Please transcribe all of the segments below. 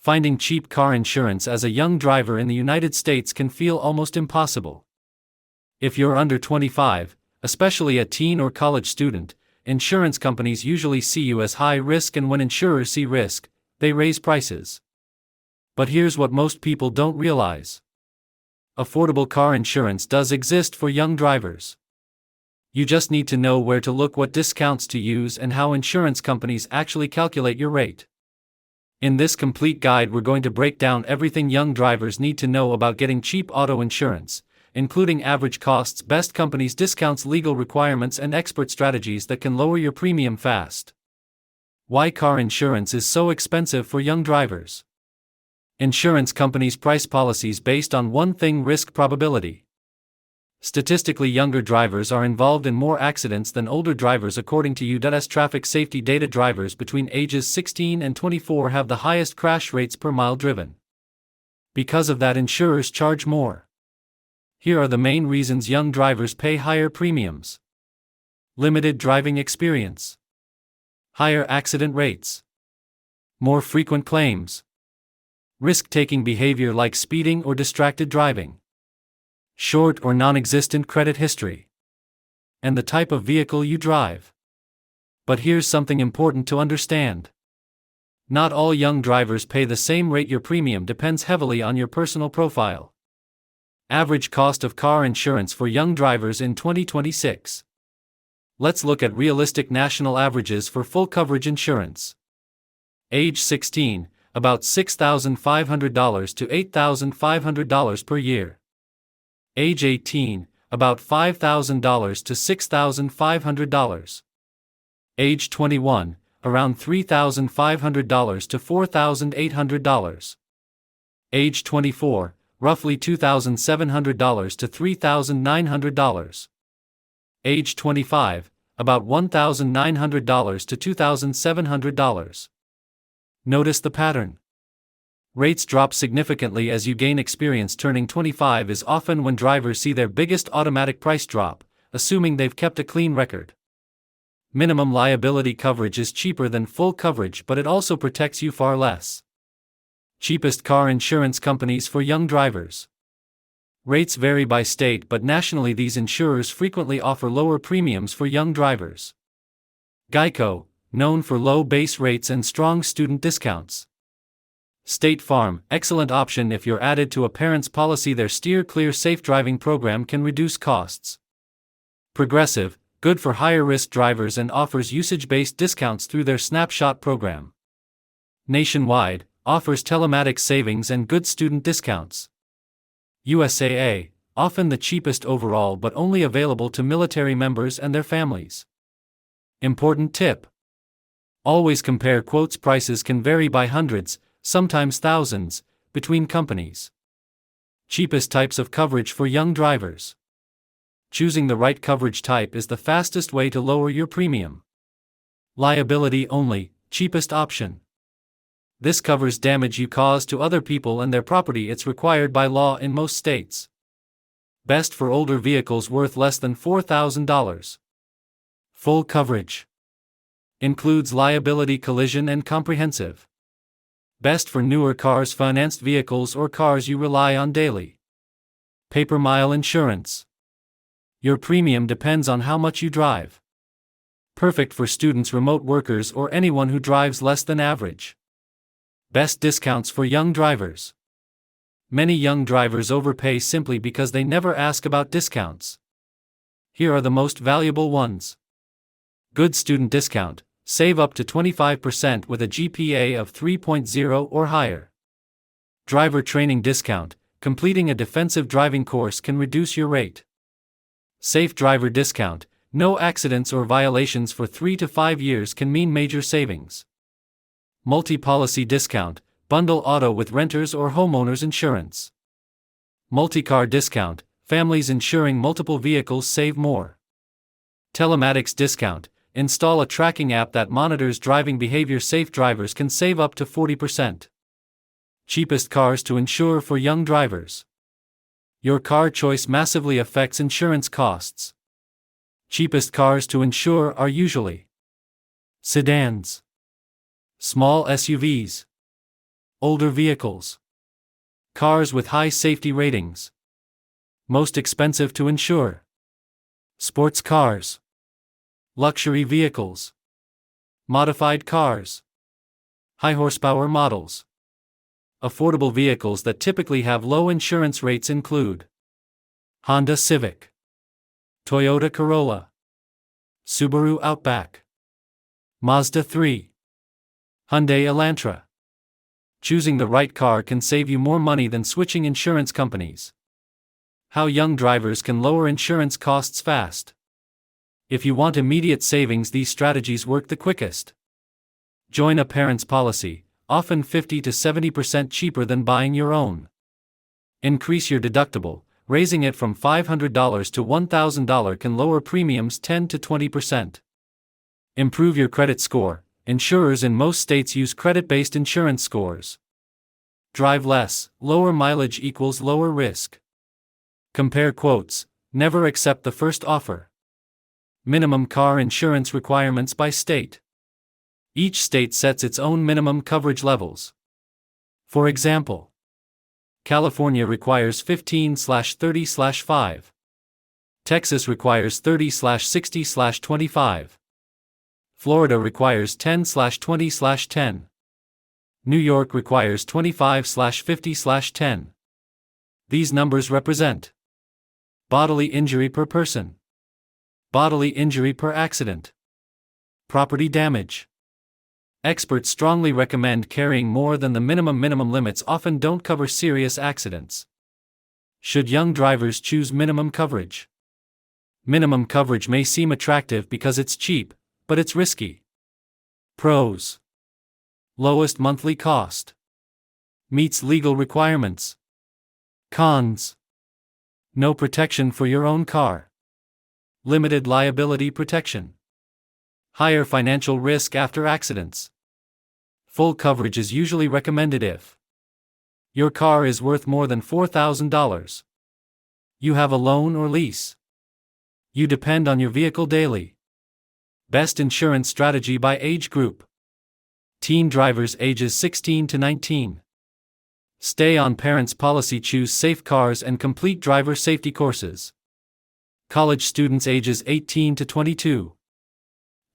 Finding cheap car insurance as a young driver in the United States can feel almost impossible. If you're under 25, especially a teen or college student, insurance companies usually see you as high risk, and when insurers see risk, they raise prices. But here's what most people don't realize. Affordable car insurance does exist for young drivers. You just need to know where to look, what discounts to use, and how insurance companies actually calculate your rate. In this complete guide, we're going to break down everything young drivers need to know about getting cheap auto insurance, including average costs, best companies, discounts, legal requirements, and expert strategies that can lower your premium fast. Why car insurance is so expensive for young drivers. Insurance companies price policies based on one thing: risk probability. Statistically, younger drivers are involved in more accidents than older drivers according to U.S. traffic safety data. Drivers between ages 16 and 24 have the highest crash rates per mile driven. Because of that, insurers charge more. Here are the main reasons young drivers pay higher premiums. Limited driving experience. Higher accident rates. More frequent claims. Risk-taking behavior like speeding or distracted driving. Short or non-existent credit history. And the type of vehicle you drive. But here's something important to understand. Not all young drivers pay the same rate. Your premium depends heavily on your personal profile. Average cost of car insurance for young drivers in 2026. Let's look at realistic national averages for full coverage insurance. Age 16, about $6,500 to $8,500 per year. Age 18, about $5,000 to $6,500. Age 21, around $3,500 to $4,800. Age 24, roughly $2,700 to $3,900. Age 25, about $1,900 to $2,700. Notice the pattern. Rates drop significantly as you gain experience. Turning 25 is often when drivers see their biggest automatic price drop, assuming they've kept a clean record. Minimum liability coverage is cheaper than full coverage, but it also protects you far less. Cheapest car insurance companies for young drivers. Rates vary by state, but nationally these insurers frequently offer lower premiums for young drivers. Geico, known for low base rates and strong student discounts. State Farm, excellent option if you're added to a parent's policy. Their Steer Clear Safe Driving program can reduce costs. Progressive, good for higher-risk drivers and offers usage-based discounts through their Snapshot program. Nationwide, offers telematics savings and good student discounts. USAA, often the cheapest overall but only available to military members and their families. Important tip. Always compare quotes. Prices can vary by hundreds, sometimes thousands, between companies. Cheapest types of coverage for young drivers. Choosing the right coverage type is the fastest way to lower your premium. Liability only, cheapest option. This covers damage you cause to other people and their property. It's required by law in most states. Best for older vehicles worth less than $4,000. Full coverage. Includes liability, collision, and comprehensive. Best for newer cars, financed vehicles, or cars you rely on daily. Pay-per-mile insurance. Your premium depends on how much you drive. Perfect for students, remote workers, or anyone who drives less than average. Best discounts for young drivers. Many young drivers overpay simply because they never ask about discounts. Here are the most valuable ones. Good student discount. Save up to 25% with a GPA of 3.0 or higher. Driver training discount. Completing a defensive driving course can reduce your rate. Safe driver discount. No accidents or violations for 3 to 5 years can mean major savings. Multi-policy discount. Bundle auto with renters or homeowners insurance. Multi-car discount. Families insuring multiple vehicles save more. Telematics discount. Install a tracking app that monitors driving behavior. Safe drivers can save up to 40%. Cheapest cars to insure for young drivers. Your car choice massively affects insurance costs. Cheapest cars to insure are usually sedans, small SUVs, Older vehicles. Cars with high safety ratings. Most expensive to insure. Sports cars. Luxury vehicles. Modified cars. High horsepower models. Affordable vehicles that typically have low insurance rates include Honda Civic, Toyota Corolla, Subaru Outback, Mazda 3, Hyundai Elantra. Choosing the right car can save you more money than switching insurance companies. How young drivers can lower insurance costs fast. If you want immediate savings, these strategies work the quickest. Join a parent's policy, often 50 to 70% cheaper than buying your own. Increase your deductible. Raising it from $500 to $1,000 can lower premiums 10 to 20%. Improve your credit score. Insurers in most states use credit-based insurance scores. Drive less. Lower mileage equals lower risk. Compare quotes. Never accept the first offer. Minimum car insurance requirements by state. Each state sets its own minimum coverage levels. For example, California requires 15/30/5. Texas requires 30/60/25. Florida requires 10/20/10. New York requires 25/50/10. These numbers represent bodily injury per person, bodily injury per accident, property damage. Experts strongly recommend carrying more than the minimum. Minimum limits often don't cover serious accidents. Should young drivers choose minimum coverage? Minimum coverage may seem attractive because it's cheap, but it's risky. Pros: lowest monthly cost, meets legal requirements. Cons: no protection for your own car, limited liability protection, higher financial risk after accidents. Full coverage is usually recommended if your car is worth more than $4,000. You have a loan or lease. You depend on your vehicle daily. Best insurance strategy by age group. Teen drivers ages 16 to 19. Stay on parents' policy. Choose safe cars and complete driver safety courses. College students ages 18 to 22.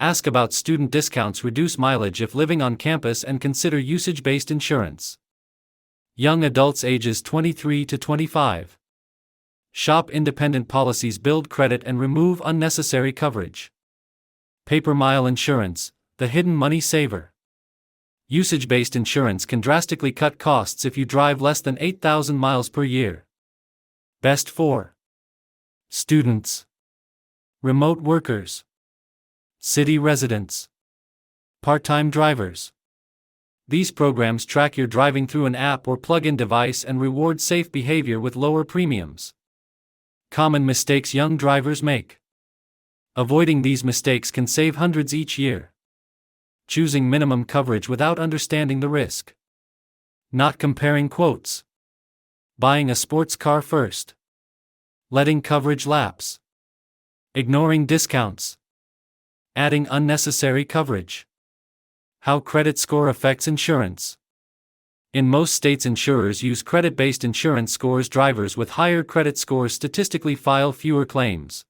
Ask about student discounts. Reduce mileage if living on campus and consider usage-based insurance. Young adults ages 23 to 25. Shop independent policies. Build credit and remove unnecessary coverage. Pay-per-mile insurance, the hidden money saver. Usage-based insurance can drastically cut costs if you drive less than 8,000 miles per year. Best for students, remote workers, city residents, part-time drivers. These programs track your driving through an app or plug-in device and reward safe behavior with lower premiums. Common mistakes young drivers make. Avoiding these mistakes can save hundreds each year. Choosing minimum coverage without understanding the risk. Not comparing quotes. Buying a sports car first. Letting coverage lapse. Ignoring discounts. Adding unnecessary coverage. How credit score affects insurance. In most states, insurers use credit-based insurance scores. Drivers with higher credit scores statistically file fewer claims.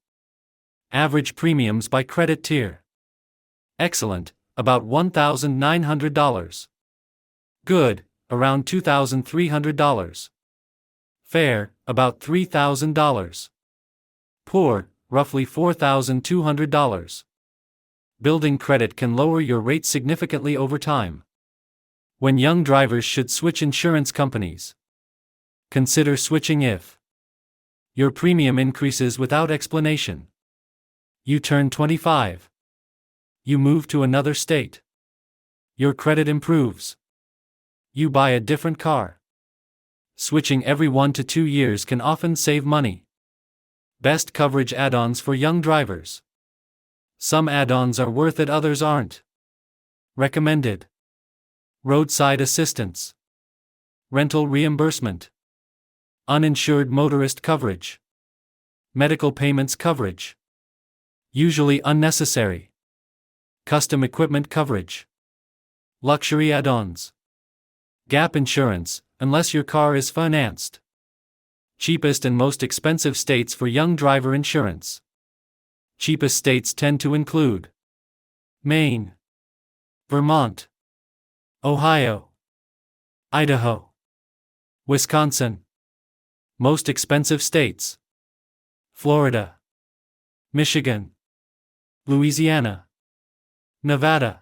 Average premiums by credit tier. Excellent, about $1,900. Good, around $2,300. Fair, about $3,000. Poor, roughly $4,200. Building credit can lower your rate significantly over time. When young drivers should switch insurance companies. Consider switching if your premium increases without explanation. You turn 25. You move to another state. Your credit improves. You buy a different car. Switching every 1 to 2 years can often save money. Best coverage add-ons for young drivers. Some add-ons are worth it, others aren't. Recommended: roadside assistance, rental reimbursement, uninsured motorist coverage, medical payments coverage. Usually unnecessary. Custom equipment coverage. Luxury add-ons. Gap insurance, unless your car is financed. Cheapest and most expensive states for young driver insurance. Cheapest states tend to include Maine, Vermont, Ohio, Idaho, Wisconsin. Most expensive states: Florida, Michigan, Louisiana, Nevada,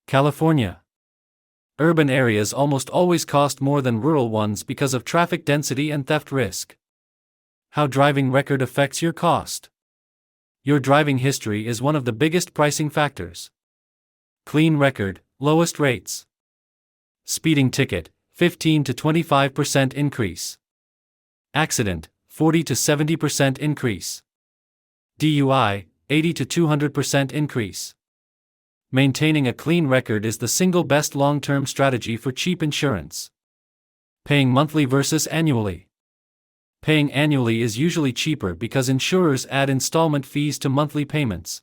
California. Urban areas almost always cost more than rural ones because of traffic density and theft risk. How driving record affects your cost. Your driving history is one of the biggest pricing factors. Clean record, lowest rates. Speeding ticket, 15 to 25% increase. Accident, 40 to 70% increase. DUI, 80 to 200% increase. Maintaining a clean record is the single best long-term strategy for cheap insurance. Paying monthly versus annually. Paying annually is usually cheaper because insurers add installment fees to monthly payments.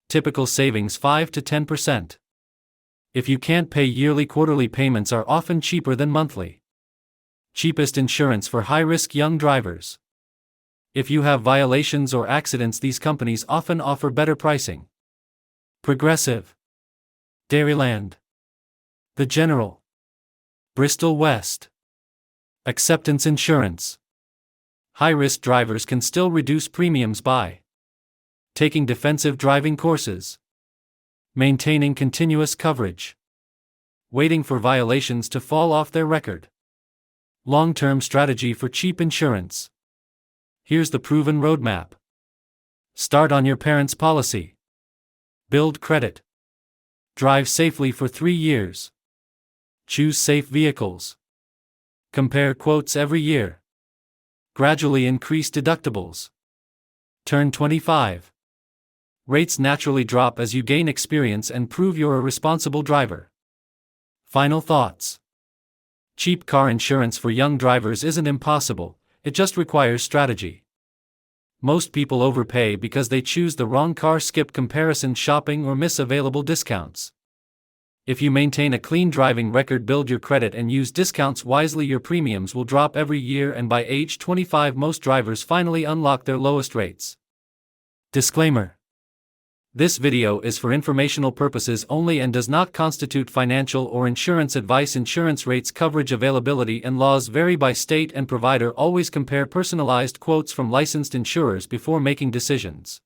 Typical savings 5 to 10%. If you can't pay yearly, quarterly payments are often cheaper than monthly. Cheapest insurance for high-risk young drivers. If you have violations or accidents, these companies often offer better pricing. Progressive, Dairyland, The General, Bristol West. Acceptance insurance. High-risk drivers can still reduce premiums by taking defensive driving courses, maintaining continuous coverage, waiting for violations to fall off their record. Long-term strategy for cheap insurance. Here's the proven roadmap. Start on your parents' policy. Build credit. Drive safely for 3 years. Choose safe vehicles. Compare quotes every year. Gradually increase deductibles. Turn 25. Rates naturally drop as you gain experience and prove you're a responsible driver. Final thoughts. Cheap car insurance for young drivers isn't impossible, it just requires strategy. Most people overpay because they choose the wrong car, skip comparison shopping, or miss available discounts. If you maintain a clean driving record, build your credit, and use discounts wisely, your premiums will drop every year, and by age 25 most drivers finally unlock their lowest rates. Disclaimer: this video is for informational purposes only and does not constitute financial or insurance advice. Insurance rates, coverage, availability, and laws vary by state and provider. Always compare personalized quotes from licensed insurers before making decisions.